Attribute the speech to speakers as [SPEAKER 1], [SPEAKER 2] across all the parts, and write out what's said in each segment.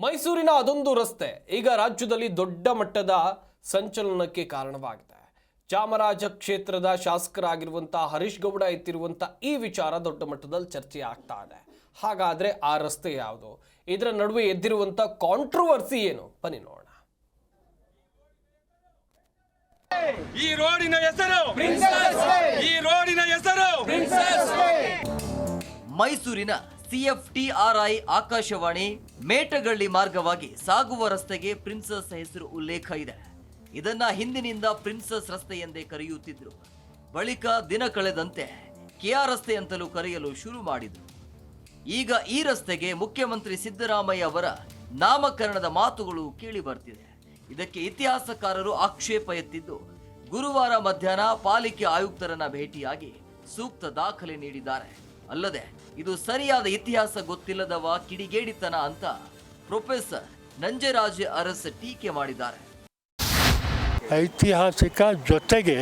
[SPEAKER 1] ಮೈಸೂರಿನ ಅದೊಂದು ರಸ್ತೆ ಈಗ ರಾಜ್ಯದಲ್ಲಿ ದೊಡ್ಡ ಮಟ್ಟದ ಸಂಚಲನಕ್ಕೆ ಕಾರಣವಾಗಿದೆ. ಚಾಮರಾಜ ಕ್ಷೇತ್ರದ ಶಾಸಕರಾಗಿರುವಂತ ಹರೀಶ್ ಗೌಡ ಎತ್ತಿರುವಂತ ಈ ವಿಚಾರ ದೊಡ್ಡ ಮಟ್ಟದಲ್ಲಿ ಚರ್ಚೆ ಆಗ್ತಾ ಇದೆ. ಹಾಗಾದ್ರೆ ಆ ರಸ್ತೆ ಯಾವುದು? ಇದರ ನಡುವೆ ಎದ್ದಿರುವಂತ ಕಾಂಟ್ರವರ್ಸಿ ಏನು? ಬನ್ನಿ ನೋಡೋಣ.
[SPEAKER 2] ಈ ರೋಡಿನ ಹೆಸರು ಪ್ರಿನ್ಸೆಸ್ ವೇ. ಈ ರೋಡಿನ ಹೆಸರು ಪ್ರಿನ್ಸೆಸ್ ವೇ.
[SPEAKER 3] ಮೈಸೂರಿನ CFTRI ಆಕಾಶವಾಣಿ ಮೇಟಗಳ್ಳಿ ಮಾರ್ಗವಾಗಿ ಸಾಗುವ ರಸ್ತೆಗೆ ಪ್ರಿನ್ಸೆಸ್ ಹೆಸರು ಉಲ್ಲೇಖ ಇದೆ. ಇದನ್ನ ಹಿಂದಿನಿಂದ ಪ್ರಿನ್ಸೆಸ್ ರಸ್ತೆ ಎಂದೇ ಕರೆಯುತ್ತಿದ್ರು. ಬಳಿಕ ದಿನ ಕಳೆದಂತೆ KR ರಸ್ತೆ ಅಂತಲೂ ಕರೆಯಲು ಶುರು ಮಾಡಿದ್ರು. ಈಗ ಈ ರಸ್ತೆಗೆ ಮುಖ್ಯಮಂತ್ರಿ ಸಿದ್ದರಾಮಯ್ಯ ಅವರ ನಾಮಕರಣದ ಮಾತುಗಳು ಕೇಳಿ ಬರ್ತಿದೆ. ಇದಕ್ಕೆ ಇತಿಹಾಸಕಾರರು ಆಕ್ಷೇಪ ಎತ್ತಿದ್ದು, ಗುರುವಾರ ಮಧ್ಯಾಹ್ನ ಪಾಲಿಕೆ ಆಯುಕ್ತರನ್ನ ಭೇಟಿಯಾಗಿ ಸೂಕ್ತ ದಾಖಲೆ ನೀಡಿದ್ದಾರೆ. ಅಲ್ಲದೆ ಇದು ಸರಿಯಾದ ಇತಿಹಾಸ ಗೊತ್ತಿಲ್ಲದವ ಕಿಡಿಗೇಡಿತನ ಅಂತ ಪ್ರೊಫೆಸರ್ ನಂಜರಾಜ ಅರಸ್ ಟೀಕೆ ಮಾಡಿದ್ದಾರೆ.
[SPEAKER 4] ಐತಿಹಾಸಿಕ ಜೊತೆಗೆ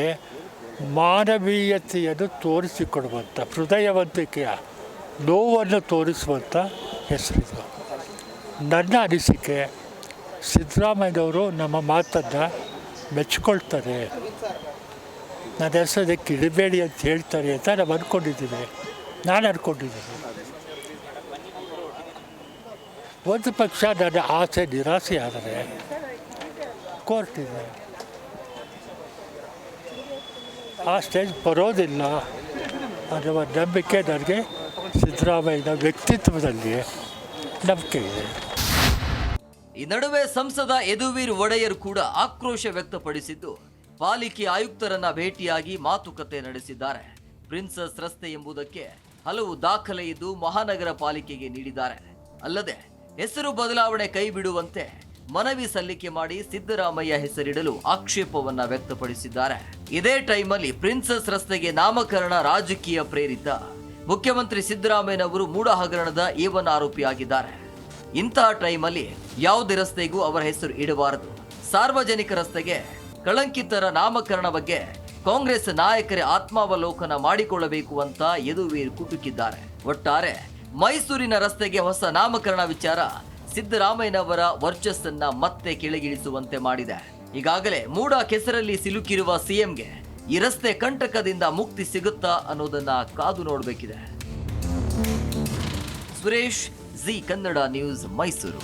[SPEAKER 4] ಮಾನವೀಯತೆಯನ್ನು ತೋರಿಸಿಕೊಡುವಂಥ, ಹೃದಯವಂತಿಕೆಯ ನೋವನ್ನು ತೋರಿಸುವಂಥ ಹೆಸರಿದು. ನನ್ನ ಅನಿಸಿಕೆ, ಸಿದ್ದರಾಮಯ್ಯನವರು ನಮ್ಮ ಮಾತನ್ನು ಮೆಚ್ಚಿಕೊಳ್ತಾರೆ, ನನ್ನ ಹೆಸರಕ್ಕೆ ಇಡಬೇಡಿ ಅಂತ ಹೇಳ್ತಾರೆ ಅಂತ ನಾವು ಅಂದ್ಕೊಂಡಿದ್ದೀವಿ. ನಾನು ಅಂದ್ಕೊಂಡಿದ್ದೀನಿ. ಒಂದು ಪಕ್ಷ ನನ್ನ ಆಸೆ ನಿರಾಸೆ ಆದರೆ ಕೋರ್ಟ್ ಇದೆ, ಆ ಸ್ಟೇಜ್ ಬರೋದಿಲ್ಲ ಅನ್ನುವ ನಂಬಿಕೆ ನನಗೆ ಸಿದ್ದರಾಮಯ್ಯನ ವ್ಯಕ್ತಿತ್ವದಲ್ಲಿ ನಂಬಿಕೆ ಇದೆ.
[SPEAKER 3] ಈ ನಡುವೆ ಸಂಸದ ಯದುವೀರ್ ಒಡೆಯರ್ ಕೂಡ ಆಕ್ರೋಶ ವ್ಯಕ್ತಪಡಿಸಿದ್ದು, ಪಾಲಿಕೆ ಆಯುಕ್ತರನ್ನ ಭೇಟಿಯಾಗಿ ಮಾತುಕತೆ ನಡೆಸಿದ್ದಾರೆ. ಪ್ರಿನ್ಸೆಸ್ ರಸ್ತೆ ಎಂಬುದಕ್ಕೆ ಹಲವು ದಾಖಲೆ ಇದ್ದು ಮಹಾನಗರ ಪಾಲಿಕೆಗೆ ನೀಡಿದ್ದಾರೆ. ಅಲ್ಲದೆ ಹೆಸರು ಬದಲಾವಣೆ ಕೈ ಬಿಡುವಂತೆ ಮನವಿ ಸಲ್ಲಿಕೆ ಮಾಡಿ ಸಿದ್ದರಾಮಯ್ಯ ಹೆಸರಿಡಲು ಆಕ್ಷೇಪವನ್ನ ವ್ಯಕ್ತಪಡಿಸಿದ್ದಾರೆ. ಇದೇ ಟೈಮಲ್ಲಿ ಪ್ರಿನ್ಸೆಸ್ ರಸ್ತೆಗೆ ನಾಮಕರಣ ರಾಜಕೀಯ ಪ್ರೇರಿತ. ಮುಖ್ಯಮಂತ್ರಿ ಸಿದ್ದರಾಮಯ್ಯನವರು ಮೂಡ ಹಗರಣದ A1 ಆರೋಪಿಯಾಗಿದ್ದಾರೆ. ಇಂತಹ ಟೈಮಲ್ಲಿ ಯಾವುದೇ ರಸ್ತೆಗೂ ಅವರ ಹೆಸರು ಇಡಬಾರದು. ಸಾರ್ವಜನಿಕ ರಸ್ತೆಗೆ ಕಳಂಕಿತರ ನಾಮಕರಣ ಬಗ್ಗೆ ಕಾಂಗ್ರೆಸ್ ನಾಯಕರೇ ಆತ್ಮಾವಲೋಕನ ಮಾಡಿಕೊಳ್ಳಬೇಕು ಅಂತ ಯದುವೀರ್ ಕುಟುಕಿದ್ದಾರೆ. ಒಟ್ಟಾರೆ ಮೈಸೂರಿನ ರಸ್ತೆಗೆ ಹೊಸ ನಾಮಕರಣ ವಿಚಾರ ಸಿದ್ದರಾಮಯ್ಯನವರ ವರ್ಚಸ್ಸನ್ನ ಮತ್ತೆ ಕೆಳಗಿಳಿಸುವಂತೆ ಮಾಡಿದೆ. ಈಗಾಗಲೇ ಮೂಡ ಕೆಸರಲ್ಲಿ ಸಿಲುಕಿರುವ CMಗೆ ಈ ರಸ್ತೆ ಕಂಟಕದಿಂದ ಮುಕ್ತಿ ಸಿಗುತ್ತಾ ಅನ್ನೋದನ್ನ ಕಾದು ನೋಡಬೇಕಿದೆ. Suresh, Zee Kannada news, Mysuru.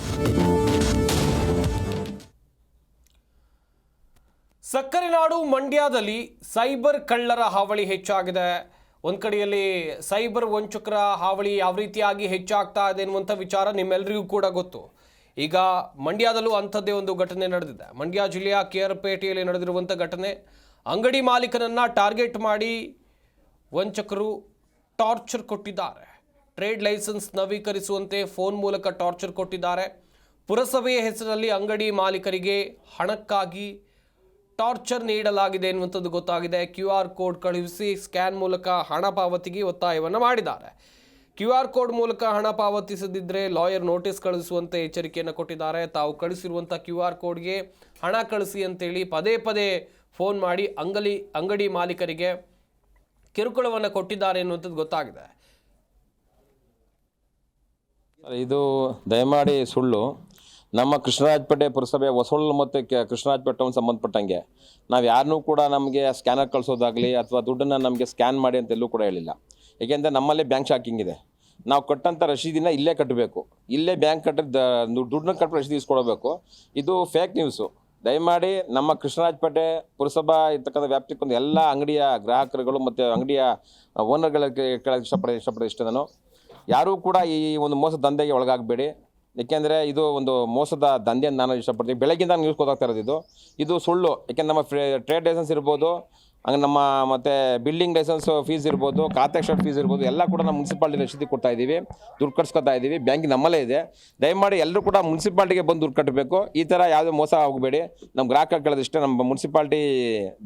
[SPEAKER 1] ಸಕ್ಕರೆ ನಾಡು ಮಂಡ್ಯದಲ್ಲಿ ಸೈಬರ್ ಕಳ್ಳರ ಹಾವಳಿ ಹೆಚ್ಚಾಗಿದೆ. ಒಂದು ಕಡೆಯಲ್ಲಿ ಸೈಬರ್ ವಂಚಕರ ಹಾವಳಿ ಯಾವ ರೀತಿಯಾಗಿ ಹೆಚ್ಚಾಗ್ತಾ ಇದೆ ಎನ್ನುವಂಥ ವಿಚಾರ ನಿಮ್ಮೆಲ್ಲರಿಗೂ ಕೂಡ ಗೊತ್ತು. ಈಗ ಮಂಡ್ಯದಲ್ಲೂ ಅಂಥದ್ದೇ ಒಂದು ಘಟನೆ ನಡೆದಿದೆ. ಮಂಡ್ಯ ಜಿಲ್ಲೆಯ KR ನಡೆದಿರುವಂಥ ಘಟನೆ. ಅಂಗಡಿ ಮಾಲೀಕನನ್ನು ಟಾರ್ಗೆಟ್ ಮಾಡಿ ವಂಚಕರು ಟಾರ್ಚರ್ ಕೊಟ್ಟಿದ್ದಾರೆ. ಟ್ರೇಡ್ ಲೈಸೆನ್ಸ್ ನವೀಕರಿಸುವಂತೆ ಫೋನ್ ಮೂಲಕ ಟಾರ್ಚರ್ ಕೊಟ್ಟಿದ್ದಾರೆ. ಪುರಸಭೆಯ ಹೆಸರಲ್ಲಿ ಅಂಗಡಿ ಮಾಲೀಕರಿಗೆ ಹಣಕ್ಕಾಗಿ ಟಾರ್ಚರ್ ನೀಡಲಾಗಿದೆ ಎನ್ನುವಂಥದ್ದು ಗೊತ್ತಾಗಿದೆ. QR ಕೋಡ್ ಕಳುಹಿಸಿ ಸ್ಕ್ಯಾನ್ ಮೂಲಕ ಹಣ ಪಾವತಿಗೆ ಒತ್ತಾಯವನ್ನು ಮಾಡಿದ್ದಾರೆ. QR ಕೋಡ್ ಮೂಲಕ ಹಣ ಪಾವತಿಸದಿದ್ದರೆ ಲಾಯರ್ ನೋಟಿಸ್ ಕಳಿಸುವಂತೆ ಎಚ್ಚರಿಕೆಯನ್ನು ಕೊಟ್ಟಿದ್ದಾರೆ. ತಾವು ಕಳಿಸಿರುವಂಥ QR ಕೋಡ್ಗೆ ಹಣ ಕಳಿಸಿ ಅಂತೇಳಿ ಪದೇ ಪದೇ ಫೋನ್ ಮಾಡಿ ಅಂಗಡಿ ಮಾಲೀಕರಿಗೆ ಕಿರುಕುಳವನ್ನು ಕೊಟ್ಟಿದ್ದಾರೆ ಎನ್ನುವಂಥದ್ದು ಗೊತ್ತಾಗಿದೆ.
[SPEAKER 5] ಇದು ದಯಮಾಡಿ ಸುಳ್ಳು. ನಮ್ಮ ಕೃಷ್ಣರಾಜಪೇಟೆ ಪುರಸಭೆ ಹೊಸಳ್ಳು ಮತ್ತು ಕೃಷ್ಣರಾಜಪೇಟೆ ಟೌನ್ ಸಂಬಂಧಪಟ್ಟಂಗೆ ನಾವು ಯಾರನ್ನೂ ಕೂಡ ನಮಗೆ ಸ್ಕ್ಯಾನರ್ ಕಳಿಸೋದಾಗಲಿ ಅಥವಾ ದುಡ್ಡನ್ನು ನಮಗೆ ಸ್ಕ್ಯಾನ್ ಮಾಡಿ ಅಂತ ಎಲ್ಲೂ ಕೂಡ ಹೇಳಿಲ್ಲ. ಏಕೆಂದರೆ ನಮ್ಮಲ್ಲೇ ಬ್ಯಾಂಕ್ ಶಾಕಿಂಗ್ ಇದೆ. ನಾವು ಕೊಟ್ಟಂಥ ರಶೀದಿನ ಇಲ್ಲೇ ಕಟ್ಟಬೇಕು, ಇಲ್ಲೇ ಬ್ಯಾಂಕ್ ದುಡ್ಡನ್ನ ಕಟ್ಟು ರಶೀದಿ ಇಸ್ಕೊಡಬೇಕು. ಇದು ಫೇಕ್ ನ್ಯೂಸು. ದಯಮಾಡಿ ನಮ್ಮ ಕೃಷ್ಣರಾಜಪೇಟೆ ಪುರಸಭಾ ಇರ್ತಕ್ಕಂಥ ವ್ಯಾಪ್ತಿಗೊಂದು ಎಲ್ಲ ಅಂಗಡಿಯ ಗ್ರಾಹಕರುಗಳು ಮತ್ತು ಅಂಗಡಿಯ ಓನರ್ಗಳಿಗೆ ಕೇಳೋಕ್ಕೆ ಇಷ್ಟ ನಾನು, ಯಾರೂ ಕೂಡ ಈ ಒಂದು ಮೋಸದ ದಂಧೆಗೆ ಒಳಗಾಗಬೇಡಿ. ಏಕೆಂದರೆ ಇದು ಒಂದು ಮೋಸದ ದಂಧೆ ಅಂತ ನಾನು ಇಷ್ಟಪಡ್ತೀನಿ. ಬೆಳಗ್ಗಿಂದ ನ್ಯೂಸ್ ಗೊತ್ತಾಗ್ತಾ ಇರೋದು ಇದು ಸುಳ್ಳು. ಏಕೆಂದರೆ ನಮ್ಮ ಟ್ರೇಡ್ ಲೈಸೆನ್ಸ್ ಇರ್ಬೋದು, ಹಂಗೆ ನಮ್ಮ ಮತ್ತು ಬಿಲ್ಡಿಂಗ್ ಲೈಸೆನ್ಸ್ ಫೀಸ್ ಇರ್ಬೋದು, ಖಾತೆ ಸ್ಟಾರ್ಟ್ ಫೀಸ್ ಇರ್ಬೋದು, ಎಲ್ಲ ಕೂಡ ನಮ್ಮ ಮುನ್ಸಿಪಾಲ್ಟಿ ರಸೀದಿ ಕೊಡ್ತಾ ಇದ್ದೀವಿ, ದುಡ್ಡು ಕಟ್ಸ್ಕೊತಾ ಇದ್ದೀವಿ. ಬ್ಯಾಂಕ್ ನಮ್ಮಲ್ಲೇ ಇದೆ. ದಯಮಾಡಿ ಎಲ್ಲರೂ ಕೂಡ ಮುನ್ಸಿಪಾಲ್ಟಿಗೆ ಬಂದು ದುಡ್ಡು ಕಟ್ಟಬೇಕು. ಈ ಥರ ಯಾವುದೇ ಮೋಸ ಹೋಗಬೇಡಿ. ನಮ್ಮ ಗ್ರಾಹಕರು ಕೇಳೋದಿಷ್ಟೇ, ನಮ್ಮ ಮುನ್ಸಿಪಾಲ್ಟಿ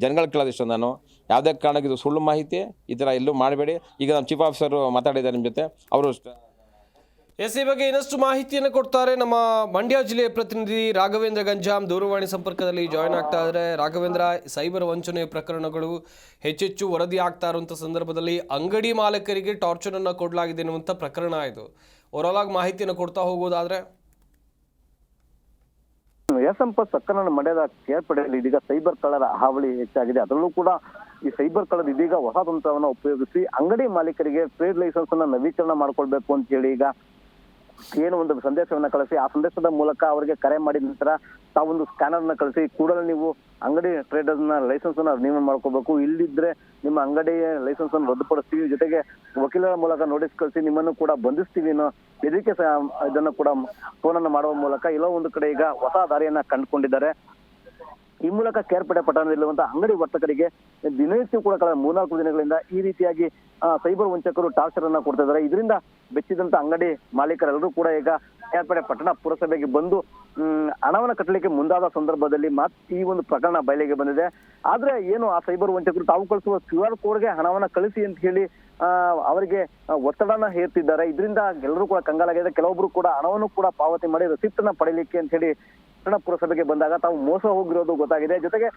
[SPEAKER 5] ಜನಗಳು ಕೇಳೋದಿಷ್ಟ. ನಾನು ಯಾವುದೇ ಕಾರಣಕ್ಕೆ ಇದು ಸುಳ್ಳು ಮಾಹಿತಿ ಈ ಥರ ಎಲ್ಲೂ ಮಾಡಬೇಡಿ. ಈಗ ನಮ್ಮ ಚೀಫ್ ಆಫೀಸರು ಮಾತಾಡಿದ್ದಾರೆ ನಿಮ್ಮ ಜೊತೆ, ಅವರು
[SPEAKER 1] ಈ ಬಗ್ಗೆ ಇನ್ನಷ್ಟು ಮಾಹಿತಿಯನ್ನು ಕೊಡ್ತಾರೆ ನಮ್ಮ ಮಂಡ್ಯ ಜಿಲ್ಲೆಯ ಪ್ರತಿನಿಧಿ ರಾಘವೇಂದ್ರ ಗಂಜಾಮ್ ದೂರವಾಣಿ ಸಂಪರ್ಕದಲ್ಲಿ ಜಾಯ್ನ್ ಆಗ್ತಾ ಇದ್ದಾರೆ. ರಾಘವೇಂದ್ರ, ಸೈಬರ್ ವಂಚನೆ ಪ್ರಕರಣಗಳು ಹೆಚ್ಚೆಚ್ಚು ವರದಿ ಆಗ್ತಾ ಇರುವಂಥ ಸಂದರ್ಭದಲ್ಲಿ ಅಂಗಡಿ ಮಾಲೀಕರಿಗೆ ಟಾರ್ಚರ್ ಅನ್ನು ಕೊಡಲಾಗಿದೆ ಎನ್ನುವಂಥ ಪ್ರಕರಣ ಇದು. ಓವರಾಲ್ ಆಗಿ ಮಾಹಿತಿಯನ್ನು ಕೊಡ್ತಾ ಹೋಗೋದಾದ್ರೆ
[SPEAKER 6] ಸಕ್ಕನ ಮಂಡ್ಯದ ಕೇರ್ಪಡೆಯಲ್ಲಿ ಇದೀಗ ಸೈಬರ್ ಕಳ್ಳರ ಹಾವಳಿ ಹೆಚ್ಚಾಗಿದೆ. ಅದರಲ್ಲೂ ಕೂಡ ಈ ಸೈಬರ್ ಕಳ್ಳರು ಇದೀಗ ಹೊಸ ತಂತ್ರವನ್ನ ಉಪಯೋಗಿಸಿ ಅಂಗಡಿ ಮಾಲೀಕರಿಗೆ ಟ್ರೇಡ್ ಲೈಸೆನ್ಸ್ ಅನ್ನ ನವೀಕರಣ ಮಾಡ್ಕೊಳ್ಬೇಕು ಅಂತ ಹೇಳಿ ಈಗ ಏನು ಒಂದು ಸಂದೇಶವನ್ನ ಕಳಿಸಿ ಆ ಸಂದೇಶದ ಮೂಲಕ ಅವರಿಗೆ ಕರೆ ಮಾಡಿದ ನಂತರ ತಾವೊಂದು ಸ್ಕ್ಯಾನರ್ ನ ಕಳಿಸಿ ಕೂಡಲೇ ನೀವು ಅಂಗಡಿ ಟ್ರೇಡರ್ ನ ಲೈಸೆನ್ಸ್ ಅನ್ನ ರಿನ್ಯೂ ಮಾಡ್ಕೋಬೇಕು, ಇಲ್ಲಿದ್ರೆ ನಿಮ್ಮ ಅಂಗಡಿಯ ಲೈಸೆನ್ಸ್ ಅನ್ನು ರದ್ದುಪಡಿಸ್ತೀವಿ, ಜೊತೆಗೆ ವಕೀಲರ ಮೂಲಕ ನೋಟಿಸ್ ಕಳಿಸಿ ನಿಮ್ಮನ್ನು ಕೂಡ ಬಂಧಿಸ್ತೀವಿ ಅನ್ನೋ ಇದಕ್ಕೆ ಇದನ್ನು ಕೂಡ ಫೋನ್ ಅನ್ನು ಮಾಡುವ ಮೂಲಕ ಎಲ್ಲೋ ಒಂದು ಕಡೆ ಈಗ ಹೊಸ ದಾರಿಯನ್ನ ಕಂಡುಕೊಂಡಿದ್ದಾರೆ. ಈ ಮೂಲಕ ಕೇರ್ಪೇಟೆ ಪಟ್ಟಣದಲ್ಲಿರುವಂತಹ ಅಂಗಡಿ ವರ್ತಕರಿಗೆ ದಿನನಿತ್ಯ ಕೂಡ ಕಳೆದ 3-4 ದಿನಗಳಿಂದ ಈ ರೀತಿಯಾಗಿ ಸೈಬರ್ ವಂಚಕರು ಟಾರ್ಚರ್ ಅನ್ನ ಕೊಡ್ತಾ ಇದ್ದಾರೆ. ಇದರಿಂದ ಬೆಚ್ಚಿದಂತ ಅಂಗಡಿ ಮಾಲೀಕರೆಲ್ಲರೂ ಕೂಡ ಈಗ ಕೇರ್ಪೇಟೆ ಪಟ್ಟಣ ಪುರಸಭೆಗೆ ಬಂದು ಹಣವನ್ನು ಕಟ್ಟಲಿಕ್ಕೆ ಮುಂದಾದ ಸಂದರ್ಭದಲ್ಲಿ ಈ ಒಂದು ಪ್ರಕರಣ ಬಯಲಿಗೆ ಬಂದಿದೆ. ಆದ್ರೆ ಏನು ಆ ಸೈಬರ್ ವಂಚಕರು ತಾವು ಕಳಿಸುವ QR ಕೋಡ್ಗೆ ಹಣವನ್ನ ಕಳಿಸಿ ಅಂತ ಹೇಳಿ ಅವರಿಗೆ ಒತ್ತಡನ ಹೇರ್ತಿದ್ದಾರೆ. ಇದರಿಂದ ಎಲ್ಲರೂ ಕೂಡ ಕಂಗಾಲಾಗಿದೆ. ಕೆಲವೊಬ್ರು ಕೂಡ ಹಣವನ್ನು ಕೂಡ ಪಾವತಿ ಮಾಡಿ ರಿಸಿಪ್ಟ್ ಅನ್ನ ಪಡೀಲಿಕ್ಕೆ ಅಂತ ಹೇಳಿ ಪಟ್ಟಣ ಪುರಸಭೆಗೆ ಬಂದಾಗ ತಾವು ಮೋಸ ಹೋಗಿರೋದು ಗೊತ್ತಾಗಿದೆ. ಜೊತೆಗೆ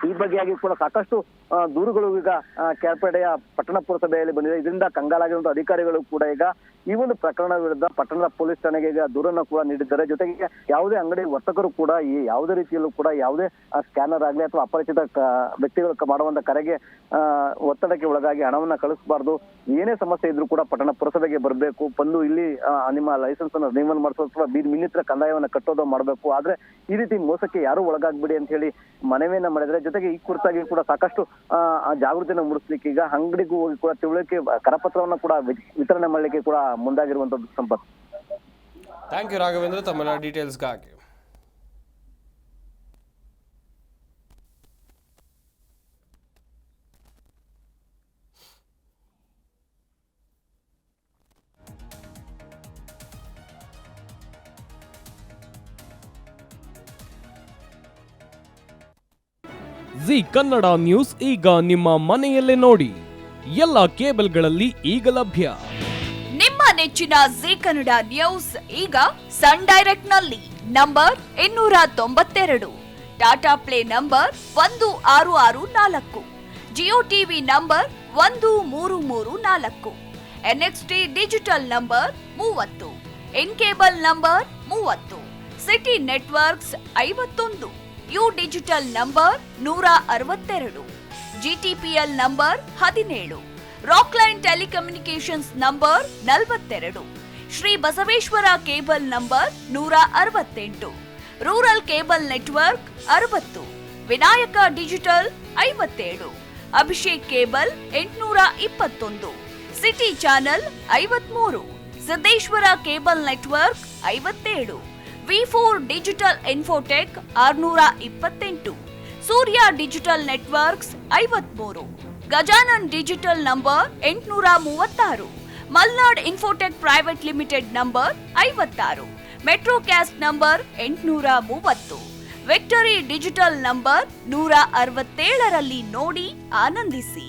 [SPEAKER 6] ಈ ಬಗೆಯಾಗಿ ಕೂಡ ಸಾಕಷ್ಟು ದೂರುಗಳು ಈಗ ಕೇರ್ಪೇಟೆಯ ಪಟ್ಟಣ ಪುರಸಭೆಯಲ್ಲಿ ಬಂದಿದೆ. ಇದರಿಂದ ಕಂಗಾಲಾಗಿರುವಂತಹ ಅಧಿಕಾರಿಗಳು ಕೂಡ ಈಗ ಈ ಒಂದು ಪ್ರಕರಣ ವಿರುದ್ಧ ಪಟ್ಟಣದ ಪೊಲೀಸ್ ಠಾಣೆಗೆ ಈಗ ದೂರನ್ನು ಕೂಡ ನೀಡಿದ್ದಾರೆ. ಜೊತೆಗೆ ಯಾವುದೇ ಅಂಗಡಿ ವರ್ತಕರು ಕೂಡ ಈ ಯಾವುದೇ ರೀತಿಯಲ್ಲೂ ಕೂಡ ಯಾವುದೇ ಸ್ಕ್ಯಾನರ್ ಆಗಲಿ ಅಥವಾ ಅಪರಿಚಿತ ವ್ಯಕ್ತಿಗಳು ಮಾಡುವಂತ ಕರೆಗೆ ಒತ್ತಡಕ್ಕೆ ಒಳಗಾಗಿ ಹಣವನ್ನ ಕಳಿಸಬಾರ್ದು. ಏನೇ ಸಮಸ್ಯೆ ಇದ್ರೂ ಕೂಡ ಪಟ್ಟಣ ಪುರಸಭೆಗೆ ಬರಬೇಕು, ಬಂದು ಇಲ್ಲಿ ನಿಮ್ಮ ಲೈಸೆನ್ಸ್ ಅನ್ನು ರಿನ್ಯೂವಲ್ ಮಾಡಿಸೋದು ಅಥವಾ ಮಿನಿತ್ರ ಕಂದಾಯವನ್ನು ಕಟ್ಟೋದು ಮಾಡಬೇಕು. ಆದ್ರೆ ಈ ರೀತಿ ಮೋಸಕ್ಕೆ ಯಾರು ಒಳಗಾಗ್ಬಿಡಿ ಅಂತ ಹೇಳಿ ಮನವಿಯನ್ನ ಮಾಡಿದ್ರೆ. ಜೊತೆಗೆ ಈ ಕುರಿತಾಗಿ ಕೂಡ ಸಾಕಷ್ಟು ಜಾಗೃತಿಯನ್ನು ಮೂಡಿಸ್ಲಿಕ್ಕೆ ಈಗ ಅಂಗಡಿಗೂ ಹೋಗಿ ಕೂಡ ತಿಳುವಳಿಕೆ ಕರಪತ್ರವನ್ನು ಕೂಡ ವಿತರಣೆ ಮಾಡಲಿಕ್ಕೆ ಕೂಡ ಮುಂದಾಗಿರುವಂತದ್ದು. ಸಂಪತ್,
[SPEAKER 1] ಥ್ಯಾಂಕ್ ಯು ರಾಘವೇಂದ್ರ ತಮ್ಮೆಲ್ಲ ಡೀಟೇಲ್ಸ್ಗಾಗಿ.
[SPEAKER 7] ಜಿ ಕನ್ನಡ ನ್ಯೂಸ್ ಈಗ ನಿಮ್ಮ ಮನೆಯಲ್ಲೇ ನೋಡಿ. ಎಲ್ಲ ಕೇಬಲ್ಗಳಲ್ಲಿ ಈಗ ಲಭ್ಯ.
[SPEAKER 8] ನಿಮ್ಮ ನೆಚ್ಚಿನ ಜಿ ಕನ್ನಡ ನ್ಯೂಸ್ ಈಗ ಸನ್ ಡೈರೆಕ್ಟ್ ನಲ್ಲಿ number 292, Tata play number 1664, Jio TV number 1334, NXT digital number 30, in cable number 30, city networks 51, U digital number 162, GTPL number 17, Rockline telecommunications number 42, Shri Basaveshwara cable number 168, rural cable network 60, Vinayaka digital 57, Abhishek cable 821, city channel 53, Siddeshwara cable network 57, V4 digital Infotech 628, Surya digital networks 53, Gajanan digital number 836, Malnad infotech private limited number 56, Metrocast number 830, Victory digital number 167ರಲ್ಲಿ ನೋಡಿ ಆನಂದಿಸಿ.